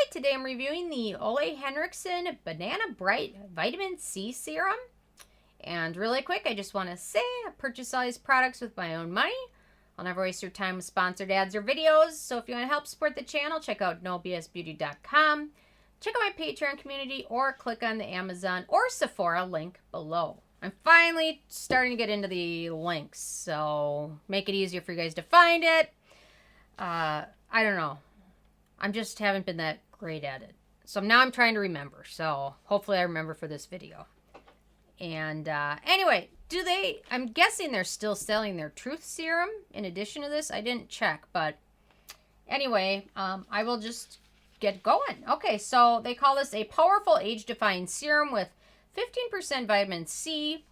Hi, today I'm reviewing the OLE HENRIKSEN Banana Bright Vitamin C Serum. And really quick, I just want to say I purchase all these products with my own money. I'll never waste your time with sponsored ads or videos. So if you want to help support the channel, check out nobsbeauty.com. Check out my Patreon community or click on the Amazon or Sephora link below. I'm finally starting to get into the links, so make it easier for you guys to find it. I don't know. I just haven't been that great at it. So now I'm trying to remember. So hopefully I remember for this video. And anyway, I'm guessing they're still selling their Truth Serum in addition to this. I didn't check, but anyway, I will just get going. Okay, so they call this a powerful age-defying serum with 15% vitamin C,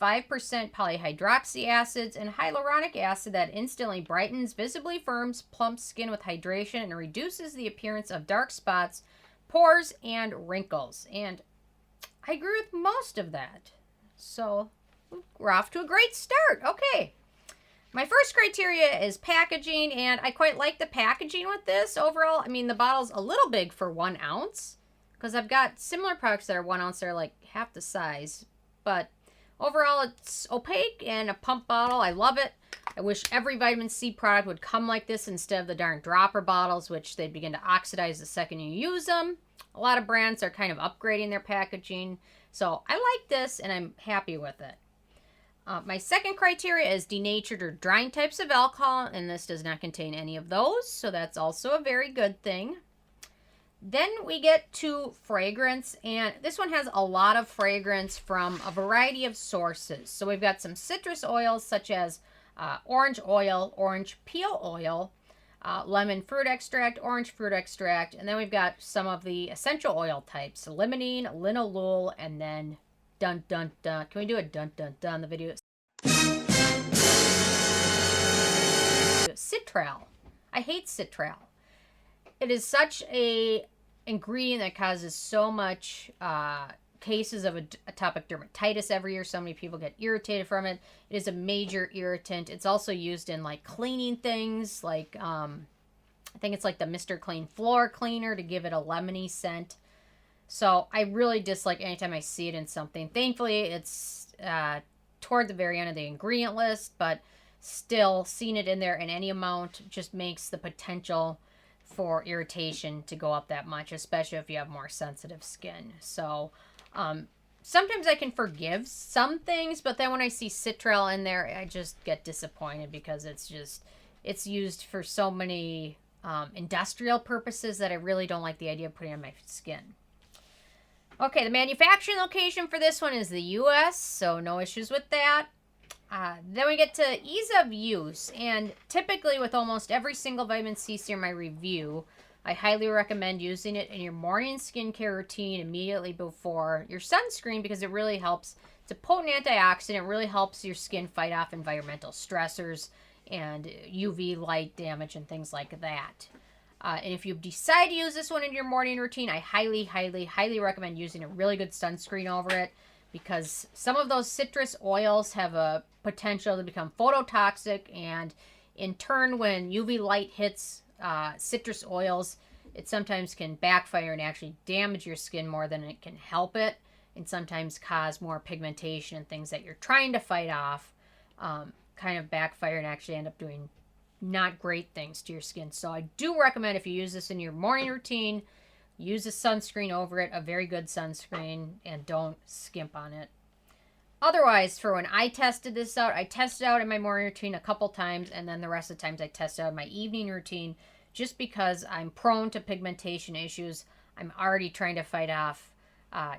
5% polyhydroxy acids, and hyaluronic acid that instantly brightens, visibly firms, plumps skin with hydration, and reduces the appearance of dark spots, pores, and wrinkles. And I agree with most of that. So we're off to a great start. Okay. My first criteria is packaging, and I quite like the packaging with this overall. I mean, the bottle's a little big for 1 ounce, because I've got similar products that are 1 ounce. They're like half the size, but overall, it's opaque and a pump bottle. I love it. I wish every vitamin C product would come like this instead of the darn dropper bottles, which they begin to oxidize the second you use them. A lot of brands are kind of upgrading their packaging. So I like this, and I'm happy with it. My second criteria is denatured or drying types of alcohol, and this does not contain any of those, so that's also a very good thing. Then we get to fragrance, and this one has a lot of fragrance from a variety of sources. So we've got some citrus oils such as orange oil, orange peel oil, lemon fruit extract, orange fruit extract, and then we've got some of the essential oil types, limonene, linalool, and then dun dun dun. Can we do a dun dun dun in the video? Citrate. I hate citrate. It is such a ingredient that causes so much cases of atopic dermatitis every year. So many people get irritated from it. It is a major irritant. It's also used in like cleaning things, like I think it's like the Mr. Clean floor cleaner to give it a lemony scent. So I really dislike anytime I see it in something. Thankfully, it's toward the very end of the ingredient list, but still, seeing it in there in any amount just makes the potential for irritation to go up that much, especially if you have more sensitive skin. So sometimes I can forgive some things, but then when I see Citrate in there, I just get disappointed because it's used for so many industrial purposes that I really don't like the idea of putting on my skin. Okay, the manufacturing location for this one is the US, so no issues with that. Then we get to ease of use, and typically with almost every single vitamin C serum I review, I highly recommend using it in your morning skincare routine immediately before your sunscreen because it really helps. It's a potent antioxidant. It really helps your skin fight off environmental stressors and UV light damage and things like that. And if you decide to use this one in your morning routine, I highly, highly, highly recommend using a really good sunscreen over it because some of those citrus oils have a potential to become phototoxic, and in turn, when UV light hits citrus oils, it sometimes can backfire and actually damage your skin more than it can help it, and sometimes cause more pigmentation and things that you're trying to fight off kind of backfire and actually end up doing not great things to your skin. So I do recommend if you use this in your morning routine, use a sunscreen over it, a very good sunscreen, and don't skimp on it. Otherwise, for when I tested this out, I tested out in my morning routine a couple times, and then the rest of the times I tested out in my evening routine just because I'm prone to pigmentation issues. I'm already trying to fight off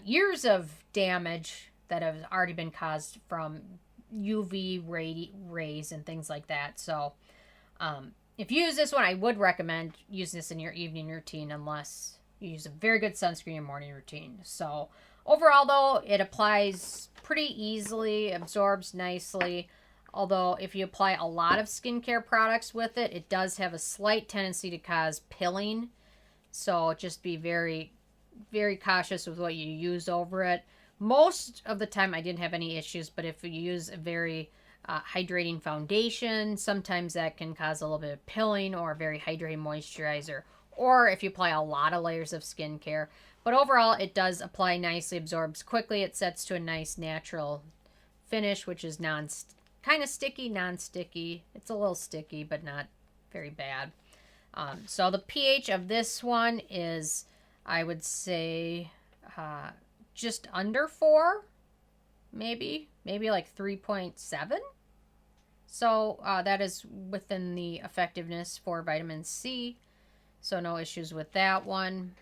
years of damage that have already been caused from UV rays and things like that. So if you use this one, I would recommend using this in your evening routine unless you use a very good sunscreen in morning routine. So overall, though, it applies pretty easily, absorbs nicely. Although if you apply a lot of skincare products with it, it does have a slight tendency to cause pilling. So just be very, very cautious with what you use over it. Most of the time, I didn't have any issues, but if you use a very hydrating foundation, sometimes that can cause a little bit of pilling, or a very hydrating moisturizer, or if you apply a lot of layers of skincare. But overall, it does apply nicely, absorbs quickly. It sets to a nice natural finish, which is kind of sticky, non-sticky. It's a little sticky, but not very bad. So the pH of this one is, I would say, just under 4, maybe like 3.7. So that is within the effectiveness for vitamin C. So no issues with that one.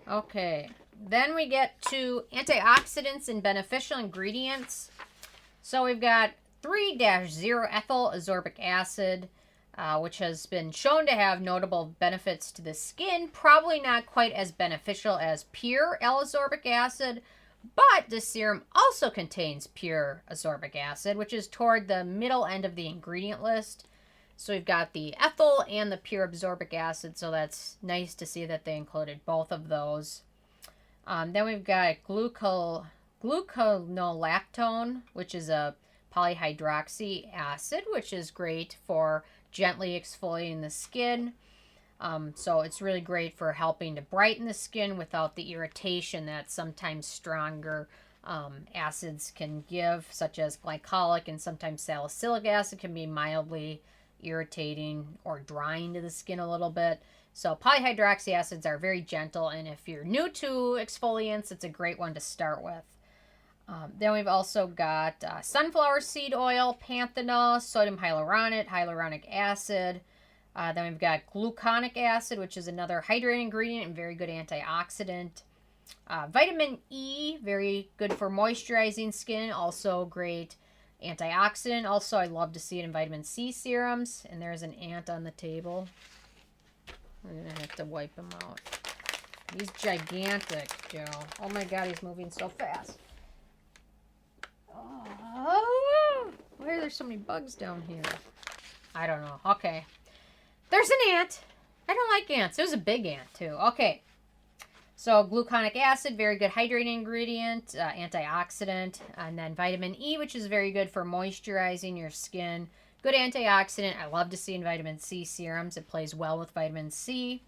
Okay, then we get to antioxidants and beneficial ingredients. So we've got 3-0-ethyl ascorbic acid, which has been shown to have notable benefits to the skin. Probably not quite as beneficial as pure L-ascorbic acid, but this serum also contains pure ascorbic acid, which is toward the middle end of the ingredient list. So we've got the ethyl and the pure ascorbic acid, so that's nice to see that they included both of those. Then we've got Gluconolactone, which is a polyhydroxy acid, which is great for gently exfoliating the skin. So it's really great for helping to brighten the skin without the irritation that sometimes stronger acids can give, such as glycolic and sometimes salicylic acid can be mildly irritating or drying to the skin a little bit. So polyhydroxy acids are very gentle, and if you're new to exfoliants, it's a great one to start with. Then we've also got sunflower seed oil, panthenol, sodium hyaluronate, hyaluronic acid. Then we've got gluconic acid, which is another hydrating ingredient and very good antioxidant. Vitamin E, very good for moisturizing skin, also great antioxidant. Also, I love to see it in vitamin C serums. And there's an ant on the table. We're going to have to wipe him out. He's gigantic, Joe. Oh my God, he's moving so fast. Oh, why are there so many bugs down here? I don't know. Okay. There's an ant. I don't like ants. It was a big ant, too. Okay. So, gluconic acid, very good hydrating ingredient, antioxidant. And then vitamin E, which is very good for moisturizing your skin. Good antioxidant. I love to see in vitamin C serums. It plays well with vitamin C.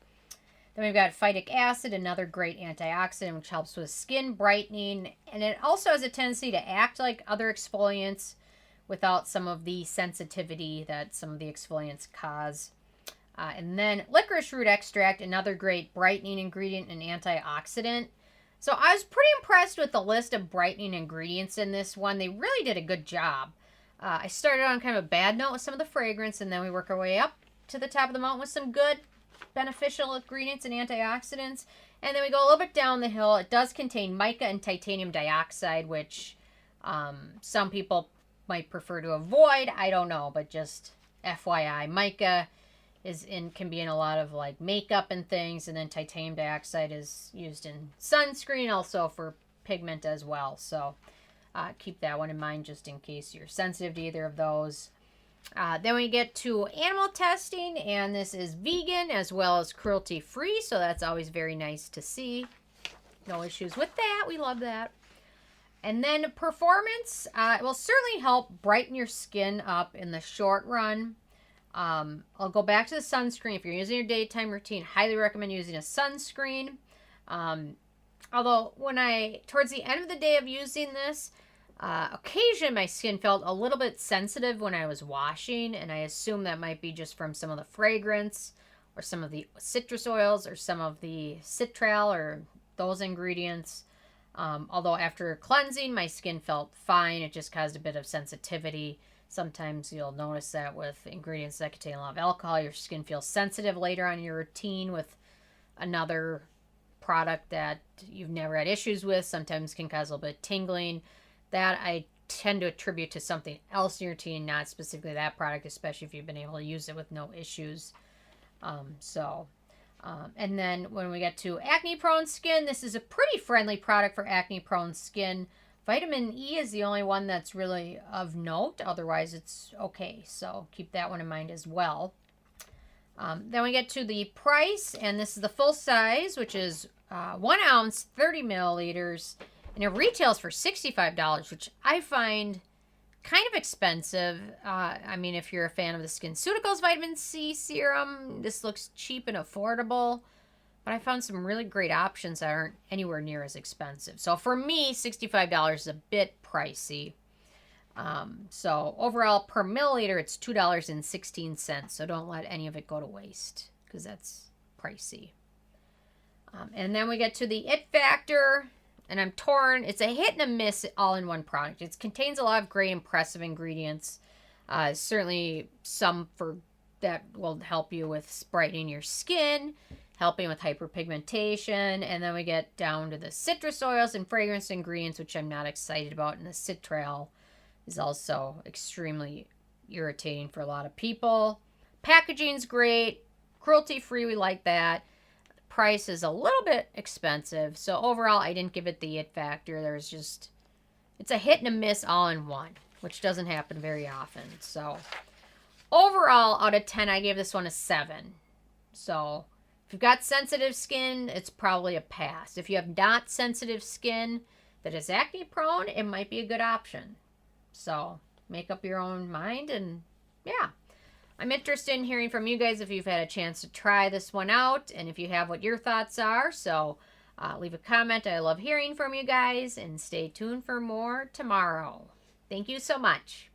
Then we've got phytic acid, another great antioxidant, which helps with skin brightening. And it also has a tendency to act like other exfoliants without some of the sensitivity that some of the exfoliants cause. And then licorice root extract, another great brightening ingredient and antioxidant. So I was pretty impressed with the list of brightening ingredients in this one. They really did a good job. I started on kind of a bad note with some of the fragrance, and then we work our way up to the top of the mountain with some good beneficial ingredients and antioxidants. And then we go a little bit down the hill. It does contain mica and titanium dioxide, which some people might prefer to avoid. I don't know, but just FYI, mica can be in a lot of like makeup and things, and then titanium dioxide is used in sunscreen, also for pigment as well. So keep that one in mind just in case you're sensitive to either of those. Then we get to animal testing, and this is vegan as well as cruelty-free, so that's always very nice to see. No issues with that. We love that. And then performance, it will certainly help brighten your skin up in the short run. I'll go back to the sunscreen. If you're using your daytime routine, highly recommend using a sunscreen. Although towards the end of the day of using this, occasionally my skin felt a little bit sensitive when I was washing, and I assume that might be just from some of the fragrance or some of the citrus oils or some of the citral or those ingredients. Although after cleansing, my skin felt fine. It just caused a bit of sensitivity. Sometimes you'll notice that with ingredients that contain a lot of alcohol, your skin feels sensitive later on in your routine with another product that you've never had issues with. Sometimes can cause a little bit of tingling. That I tend to attribute to something else in your routine, not specifically that product, especially if you've been able to use it with no issues. And then when we get to acne-prone skin, this is a pretty friendly product for acne-prone skin. Vitamin E is the only one that's really of note. Otherwise, it's okay. So keep that one in mind as well. Then we get to the price, and this is the full size, which is 1 ounce, 30 milliliters. And it retails for $65, which I find kind of expensive. I mean, if you're a fan of the SkinCeuticals vitamin C serum, this looks cheap and affordable. But I found some really great options that aren't anywhere near as expensive. So for me, $65 is a bit pricey. So overall, per milliliter, it's $2.16. So don't let any of it go to waste because that's pricey. And then we get to the it factor. And I'm torn. It's a hit and a miss all-in-one product. It contains a lot of great, impressive ingredients. Certainly some that will help you with brightening your skin, helping with hyperpigmentation. And then we get down to the citrus oils and fragrance ingredients, which I'm not excited about. And the Citrate is also extremely irritating for a lot of people. Packaging's great. Cruelty-free, we like that. Price is a little bit expensive, so overall I didn't give it the it factor. It's a hit and a miss all in one, which doesn't happen very often. So overall, out of 10, I gave this one a 7. So if you've got sensitive skin, it's probably a pass. If you have not sensitive skin that is acne prone, it might be a good option. So make up your own mind, and yeah. I'm interested in hearing from you guys if you've had a chance to try this one out and if you have, what your thoughts are. So leave a comment. I love hearing from you guys, and stay tuned for more tomorrow. Thank you so much.